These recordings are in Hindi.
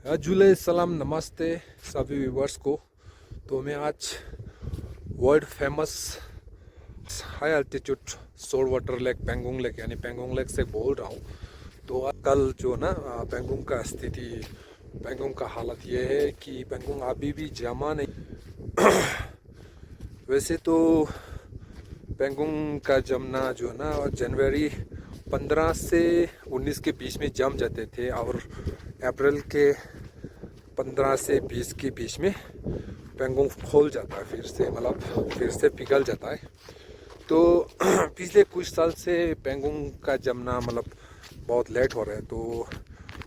जुले सलाम नमस्ते सभी व्यूवर्स को। तो मैं आज world famous high altitude salt water lake Pangong lake यानी पेंगोंग लेक से बोल रहा हूँ। तो कल जो ना पेंगोंग का स्थिति, पेंगोंग का हालत ये है कि पेंगोंग अभी भी जमा नहीं। वैसे तो पेंगोंग का जमना जो है ना जनवरी 15 से 19 के बीच में जम जाते थे और अप्रैल के 15 से 20 के बीच में पेंगोंग खोल जाता है, फिर से मतलब फिर से पिघल जाता है। तो पिछले कुछ साल से पेंगोंग का जमना मतलब बहुत लेट हो रहा है। तो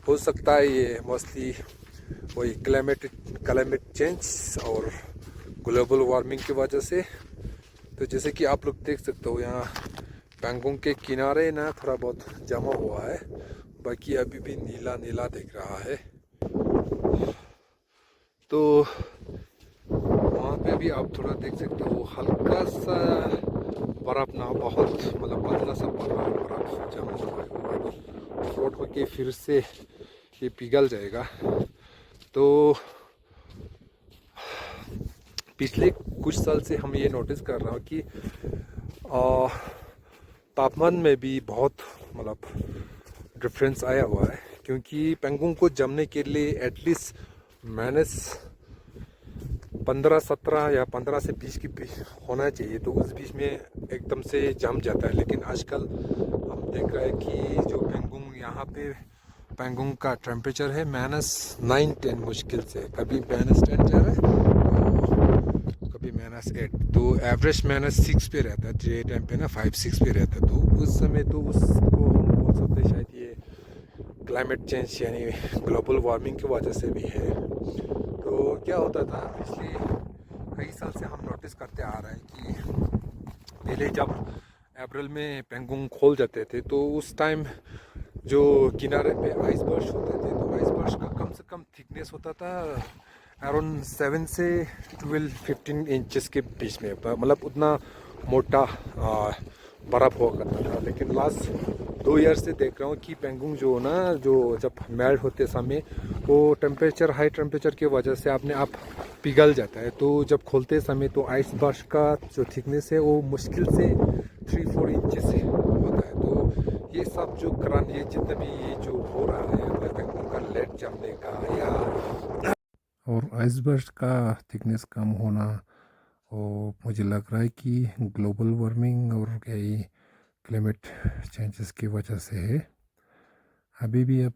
हो सकता है ये मोस्टली वही क्लाइमेट चेंज और ग्लोबल वार्मिंग की वजह से। तो जैसे कि आप लोग देख सकते हो यहाँ पेंगोंग के किनारे ना थोड़ा बहुत जमा हुआ है, बाकी अभी भी नीला नीला दिख रहा है। तो वहाँ पे भी आप थोड़ा देख सकते हो हल्का सा बर्फ ना, बहुत मतलब पतला सा बर्फ जमा हुआ है, वो फ्लोट होके फिर से ये पिघल जाएगा। तो पिछले कुछ साल से हम ये नोटिस कर रहे हैं कि तापमान में भी बहुत मतलब डिफरेंस आया हुआ है, क्योंकि पेंगोंग को जमने के लिए एटलीस्ट -15-17 या 15 से 20 की बीच होना चाहिए। तो उस बीच में एकदम से जम जाता है। लेकिन आजकल हम देख रहे हैं कि जो पेंगोंग यहाँ पे पेंगोंग का टेम्परेचर है -9-10 मुश्किल से, कभी -10 जा रहा है तो कभी -8। तो एवरेज -6 पे रहता है, डे टाइम पे ना 5-6 पे रहता है। तो उस समय तो उसको हम बोल सकते हैं शायद ये क्लाइमेट चेंज यानी ग्लोबल वार्मिंग की वजह से भी है। तो क्या होता था पिछले कई साल से हम नोटिस करते आ रहे हैं कि पहले जब अप्रैल में पेंगोंग खोल जाते थे तो उस टाइम जो किनारे पे आइस बर्स्ट होते थे, तो आइस बर्स्ट का कम से कम थिकनेस होता था अराउंड 7 से 12-15 इंचेस के बीच में, मतलब उतना मोटा बर्फ हुआ करता था। लेकिन लास्ट 2 ईयर से देख रहा हूँ कि पेंगोंग जो ना जो जब मेल्ट होते समय वो टेम्परेचर हाई टेम्परेचर की वजह से अपने आप पिघल जाता है। तो जब खोलते समय तो आइस बर्स्ट का जो थिकनेस है वो मुश्किल से 3-4 इंचेस होता है। तो ये सब जो कारण ये जितना भी ये जो हो रहा है पेंगोंग का लेट जमने का या और आइस बर्स्ट का थिकनेस कम होना, और मुझे लग रहा है कि ग्लोबल वार्मिंग और क्या ये क्लाइमेट चेंजेस की वजह से है। अभी भी आप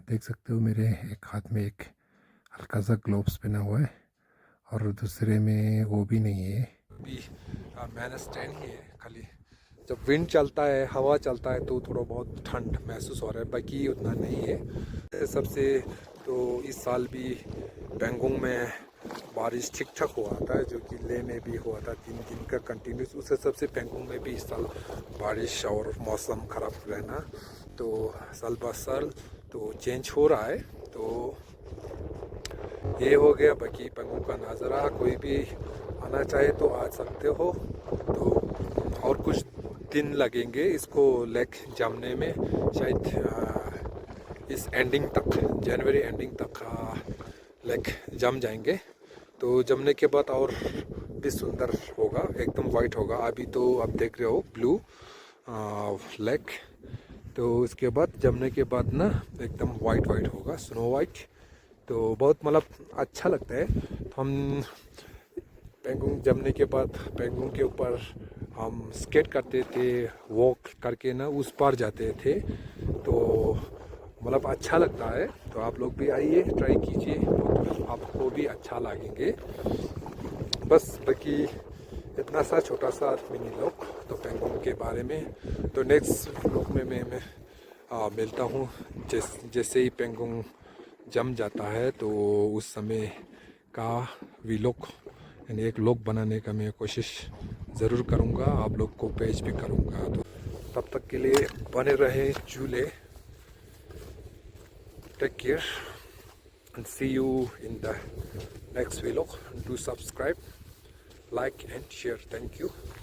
देख सकते हो मेरे एक हाथ में एक हल्का सा ग्लोव्स पहना हुआ है और दूसरे में वो भी नहीं है। अभी -10 ही है खाली। जब विंड चलता है, हवा चलता है तो थोड़ा बहुत ठंड महसूस हो रहा है, बाकी उतना नहीं है सबसे। तो इस साल भी पेंगोंग में बारिश ठीक ठाक हुआ था, जो कि ले में भी हुआ था 3 दिन का कंटिन्यूस। उस हिसाब से पेंगोंग में भी इस साल बारिश और मौसम ख़राब रहना, तो साल ब साल तो चेंज हो रहा है। तो ये हो गया। बाकी पेंगोंग का नज़ारा कोई भी आना चाहे तो आ सकते हो। तो और कुछ दिन लगेंगे इसको लेक जमने में, शायद इस एंडिंग तक, जनवरी एंडिंग तक लेक जम जाएंगे। तो जमने के बाद और भी सुंदर होगा, एकदम वाइट होगा। अभी तो आप देख रहे हो ब्लू लेक, तो उसके बाद जमने के बाद ना एकदम वाइट वाइट होगा, स्नो वाइट। तो बहुत मतलब अच्छा लगता है। तो हम पेंगोंग जमने के बाद पेंगोंग के ऊपर हम स्केट करते थे, वॉक करके ना उस पार जाते थे। तो मतलब अच्छा लगता है। तो आप लोग भी आइए, ट्राई कीजिए, बहुत आपको भी अच्छा लगेंगे। बस बाकी इतना सा छोटा सा मिनी लोग तो पेंगोंग के बारे में। तो नेक्स्ट व्लॉग में मैं मिलता हूँ। जैसे ही पेंगोंग जम जाता है तो उस समय का व्लॉग यानी एक व्लॉग बनाने का मैं कोशिश ज़रूर करूँगा, आप लोग को पेश भी करूँगा। तो तब तक के लिए बने रहे झूले। Take care and see you in the next vlog. Do subscribe, like and share. Thank you.